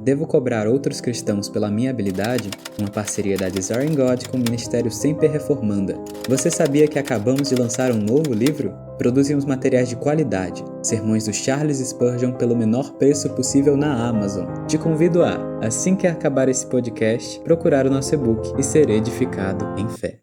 Devo cobrar outros cristãos pela minha habilidade? Uma parceria da Desiring God com o Ministério Semper Reformanda. Você sabia que acabamos de lançar um novo livro? Produzimos materiais de qualidade, sermões do Charles Spurgeon pelo menor preço possível na Amazon. Te convido a, assim que acabar esse podcast, procurar o nosso e-book e ser edificado em fé.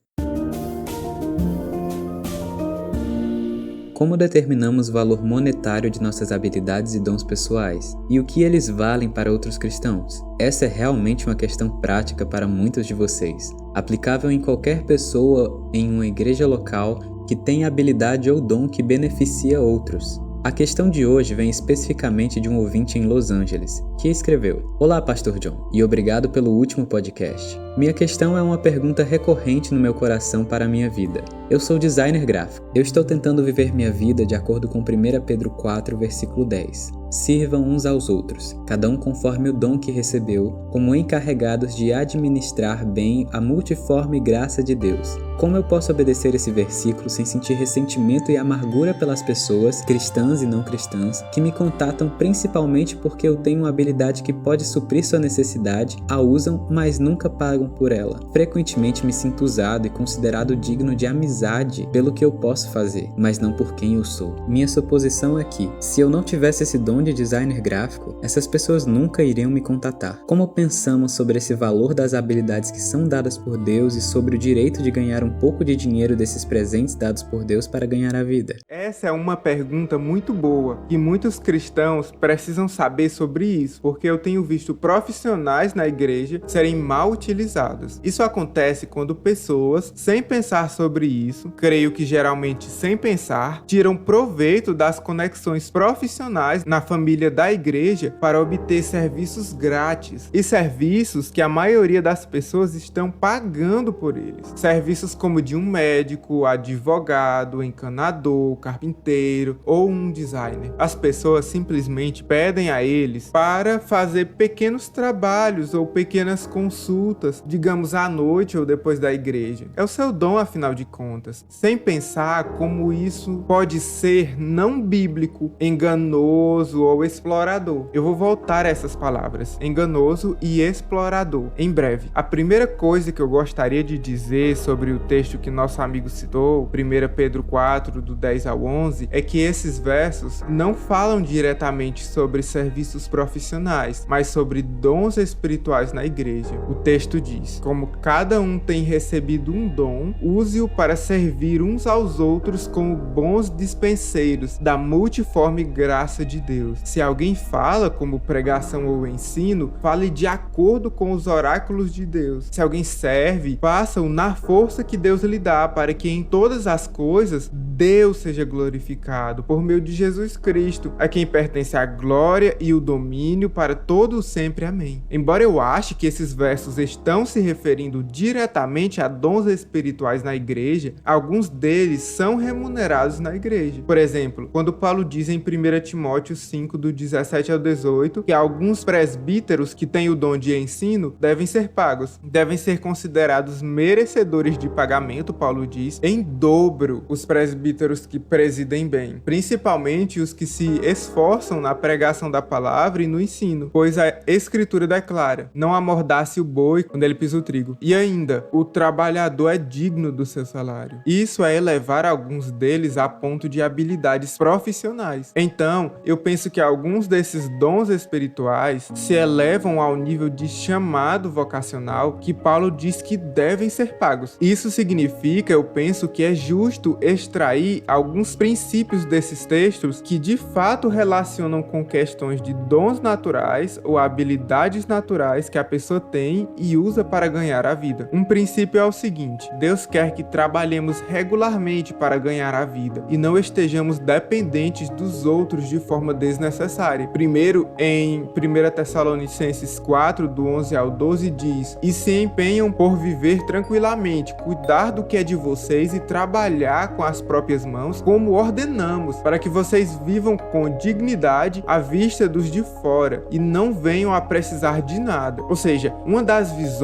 Como determinamos o valor monetário de nossas habilidades e dons pessoais? E o que eles valem para outros cristãos? Essa é realmente uma questão prática para muitos de vocês, aplicável em qualquer pessoa em uma igreja local que tenha habilidade ou dom que beneficia outros. A questão de hoje vem especificamente de um ouvinte em Los Angeles, que escreveu: Olá, Pastor John, e obrigado pelo último podcast. Minha questão é uma pergunta recorrente no meu coração para a minha vida. Eu sou designer gráfico. Eu estou tentando viver minha vida de acordo com 1 Pedro 4, versículo 10. Sirvam uns aos outros, cada um conforme o dom que recebeu, como encarregados de administrar bem a multiforme graça de Deus. Como eu posso obedecer esse versículo sem sentir ressentimento e amargura pelas pessoas, cristãs e não cristãs, que me contatam principalmente porque eu tenho uma habilidade que pode suprir sua necessidade, a usam, mas nunca pagam por ela? Frequentemente me sinto usado e considerado digno de amizade pelo que eu posso fazer, mas não por quem eu sou. Minha suposição é que, se eu não tivesse esse dom de designer gráfico, essas pessoas nunca iriam me contatar. Como pensamos sobre esse valor das habilidades que são dadas por Deus e sobre o direito de ganhar um pouco de dinheiro desses presentes dados por Deus para ganhar a vida? Essa é uma pergunta muito boa e muitos cristãos precisam saber sobre isso, porque eu tenho visto profissionais na igreja serem mal utilizados. Isso acontece quando pessoas, sem pensar sobre isso, creio que geralmente sem pensar, tiram proveito das conexões profissionais na família da igreja para obter serviços grátis e serviços que a maioria das pessoas estão pagando por eles. Serviços como de um médico, advogado, encanador, carpinteiro ou um designer. As pessoas simplesmente pedem a eles para fazer pequenos trabalhos ou pequenas consultas, digamos à noite ou depois da igreja. É o seu dom, afinal de contas, sem pensar como isso pode ser não bíblico, enganoso ou explorador. Eu vou voltar a essas palavras, enganoso e explorador, em breve. A primeira coisa que eu gostaria de dizer sobre o texto que nosso amigo citou, 1 Pedro 4, do 10 ao 11, é que esses versos não falam diretamente sobre serviços profissionais, mas sobre dons espirituais na igreja. O texto diz: como cada um tem recebido um dom, use-o para servir uns aos outros como bons dispenseiros da multiforme graça de Deus. Se alguém fala como pregação ou ensino, fale de acordo com os oráculos de Deus. Se alguém serve, faça-o na força que Deus lhe dá, para que em todas as coisas Deus seja glorificado por meio de Jesus Cristo, a quem pertence a glória e o domínio para todo sempre. Amém. Embora eu ache que esses versos estão se referindo diretamente a dons espirituais na igreja, alguns deles são remunerados na igreja. Por exemplo, quando Paulo diz em 1 Timóteo 5, do 17 ao 18, que alguns presbíteros que têm o dom de ensino devem ser pagos, devem ser considerados merecedores de pagamento, Paulo diz, em dobro os presbíteros que presidem bem, principalmente os que se esforçam na pregação da palavra e no ensino, pois a Escritura declara: não amordace o boi quando ele pisa o trigo. E ainda, o trabalhador é digno do seu salário. Isso é elevar alguns deles a ponto de habilidades profissionais. Então, eu penso que alguns desses dons espirituais se elevam ao nível de chamado vocacional que Paulo diz que devem ser pagos. Isso significa, eu penso, que é justo extrair alguns princípios desses textos que de fato relacionam com questões de dons naturais ou habilidades naturais que a pessoa tem e usa para ganhar a vida. Um princípio é o seguinte: Deus quer que trabalhemos regularmente para ganhar a vida e não estejamos dependentes dos outros de forma desnecessária. Primeiro, em 1 Tessalonicenses 4, do 11 ao 12, diz: e se empenham por viver tranquilamente, cuidar do que é de vocês e trabalhar com as próprias mãos, como ordenamos, para que vocês vivam com dignidade à vista dos de fora e não venham a precisar de nada. Ou seja, uma das visões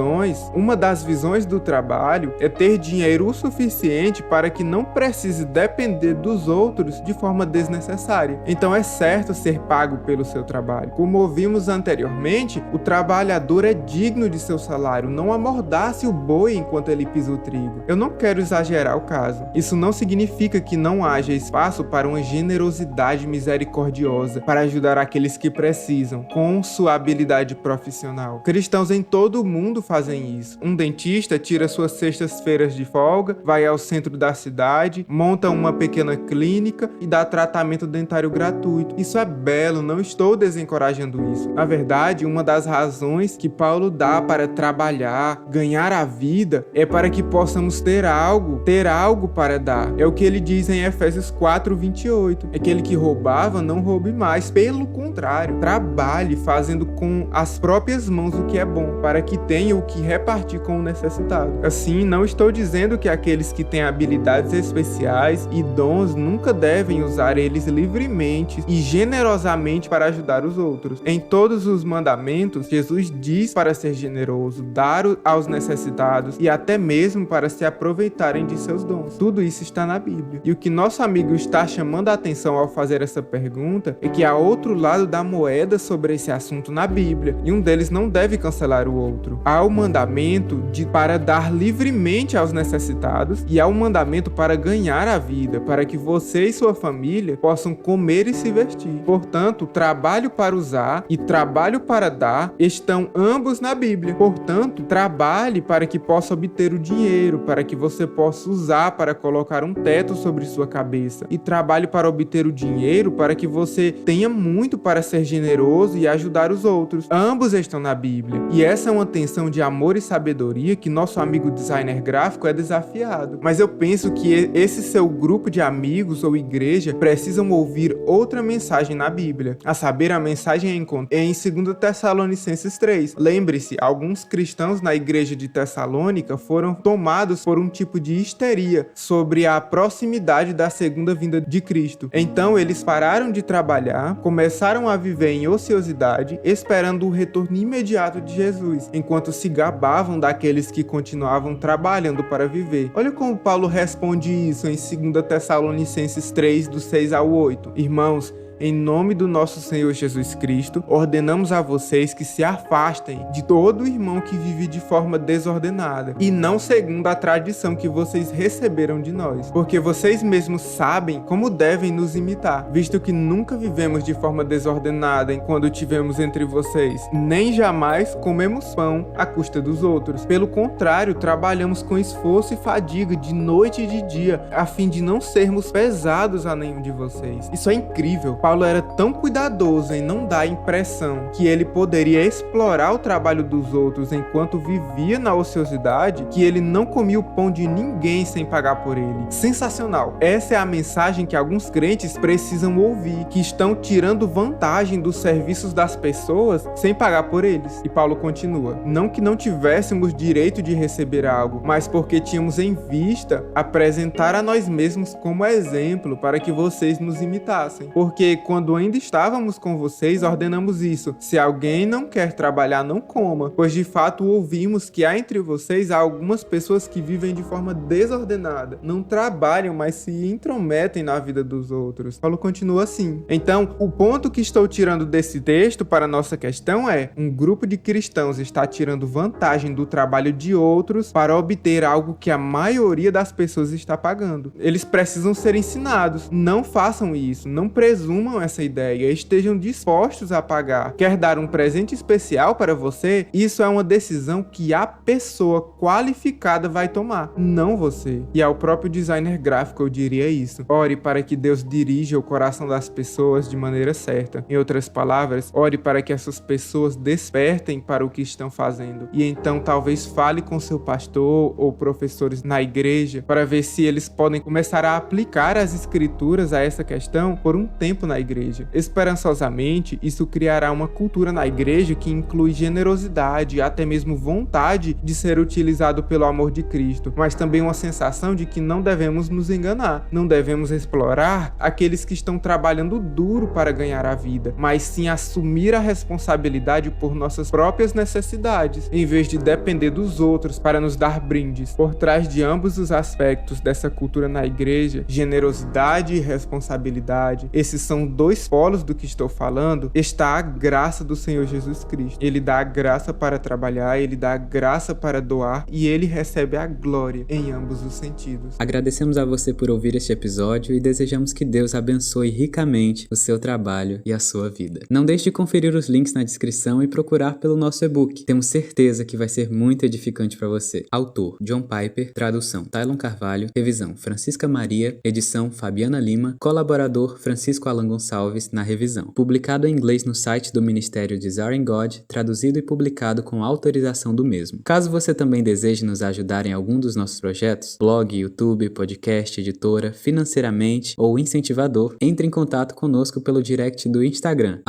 uma das visões do trabalho é ter dinheiro o suficiente para que não precise depender dos outros de forma desnecessária. Então é certo ser pago pelo seu trabalho. Como ouvimos anteriormente, o trabalhador é digno de seu salário, não amordace o boi enquanto ele pisa o trigo. Eu não quero exagerar o caso. Isso não significa que não haja espaço para uma generosidade misericordiosa para ajudar aqueles que precisam, com sua habilidade profissional. Cristãos em todo o mundo fazem isso. Um dentista tira suas sextas-feiras de folga, vai ao centro da cidade, monta uma pequena clínica e dá tratamento dentário gratuito. Isso é belo, não estou desencorajando isso. Na verdade, uma das razões que Paulo dá para trabalhar, ganhar a vida, é para que possamos ter algo para dar. É o que ele diz em Efésios 4:28. Aquele que roubava, não roube mais. Pelo contrário, trabalhe fazendo com as próprias mãos o que é bom, para que tenha o que repartir com o necessitado. Assim, não estou dizendo que aqueles que têm habilidades especiais e dons nunca devem usar eles livremente e generosamente para ajudar os outros. Em todos os mandamentos, Jesus diz para ser generoso, dar aos necessitados e até mesmo para se aproveitarem de seus dons. Tudo isso está na Bíblia. E o que nosso amigo está chamando a atenção ao fazer essa pergunta é que há outro lado da moeda sobre esse assunto na Bíblia, e um deles não deve cancelar o outro. Há o mandamento para dar livremente aos necessitados e há o mandamento para ganhar a vida, para que você e sua família possam comer e se vestir. Portanto, trabalho para usar e trabalho para dar estão ambos na Bíblia. Portanto, trabalhe para que possa obter o dinheiro, para que você possa usar para colocar um teto sobre sua cabeça. E trabalhe para obter o dinheiro para que você tenha muito para ser generoso e ajudar os outros. Ambos estão na Bíblia. E essa é uma tensão de amor e sabedoria que nosso amigo designer gráfico é desafiado. Mas eu penso que esse seu grupo de amigos ou igreja precisam ouvir outra mensagem na Bíblia. A saber, a mensagem é em 2 Tessalonicenses 3. Lembre-se, alguns cristãos na igreja de Tessalônica foram tomados por um tipo de histeria sobre a proximidade da segunda vinda de Cristo. Então eles pararam de trabalhar, começaram a viver em ociosidade, esperando o retorno imediato de Jesus, enquanto se gabavam daqueles que continuavam trabalhando para viver. Olha como Paulo responde isso em 2 Tessalonicenses 3, do 6 ao 8. Irmãos, em nome do nosso Senhor Jesus Cristo, ordenamos a vocês que se afastem de todo irmão que vive de forma desordenada, e não segundo a tradição que vocês receberam de nós, porque vocês mesmos sabem como devem nos imitar, visto que nunca vivemos de forma desordenada enquanto tivemos entre vocês, nem jamais comemos pão à custa dos outros. Pelo contrário, trabalhamos com esforço e fadiga de noite e de dia, a fim de não sermos pesados a nenhum de vocês. Isso é incrível. Paulo era tão cuidadoso em não dar a impressão que ele poderia explorar o trabalho dos outros enquanto vivia na ociosidade, que ele não comia o pão de ninguém sem pagar por ele. Sensacional! Essa é a mensagem que alguns crentes precisam ouvir, que estão tirando vantagem dos serviços das pessoas sem pagar por eles. E Paulo continua: não que não tivéssemos direito de receber algo, mas porque tínhamos em vista apresentar a nós mesmos como exemplo para que vocês nos imitassem. Porque quando ainda estávamos com vocês, ordenamos isso: se alguém não quer trabalhar, não coma, pois de fato ouvimos que há entre vocês algumas pessoas que vivem de forma desordenada, não trabalham, mas se intrometem na vida dos outros. Paulo continua assim. Então, o ponto que estou tirando desse texto para a nossa questão é: um grupo de cristãos está tirando vantagem do trabalho de outros para obter algo que a maioria das pessoas está pagando. Eles precisam ser ensinados. Não façam isso, não presumam essa ideia, estejam dispostos a pagar. Quer dar um presente especial para você? Isso é uma decisão que a pessoa qualificada vai tomar, não você. E ao próprio designer gráfico eu diria isso: ore para que Deus dirija o coração das pessoas de maneira certa. Em outras palavras, ore para que essas pessoas despertem para o que estão fazendo. E então talvez fale com seu pastor ou professores na igreja para ver se eles podem começar a aplicar as escrituras a essa questão por um tempo na igreja. Esperançosamente, isso criará uma cultura na igreja que inclui generosidade e até mesmo vontade de ser utilizado pelo amor de Cristo, mas também uma sensação de que não devemos nos enganar, não devemos explorar aqueles que estão trabalhando duro para ganhar a vida, mas sim assumir a responsabilidade por nossas próprias necessidades, em vez de depender dos outros para nos dar brindes. Por trás de ambos os aspectos dessa cultura na igreja, generosidade e responsabilidade, esses são dois polos do que estou falando, está a graça do Senhor Jesus Cristo. Ele dá a graça para trabalhar, ele dá a graça para doar e ele recebe a glória em ambos os sentidos. Agradecemos a você por ouvir este episódio e desejamos que Deus abençoe ricamente o seu trabalho e a sua vida. Não deixe de conferir os links na descrição e procurar pelo nosso e-book. Temos certeza que vai ser muito edificante para você. Autor: John Piper, tradução: Tylon Carvalho, revisão: Francisca Maria, edição: Fabiana Lima, colaborador: Francisco Alan Gonçalves na revisão. Publicado em inglês no site do Ministério Desiring God, traduzido e publicado com autorização do mesmo. Caso você também deseje nos ajudar em algum dos nossos projetos, blog, YouTube, podcast, editora, financeiramente ou incentivador, entre em contato conosco pelo direct do Instagram,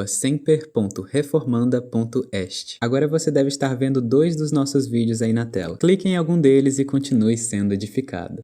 @semper.reformanda.est. Agora você deve estar vendo 2 dos nossos vídeos aí na tela. Clique em algum deles e continue sendo edificado.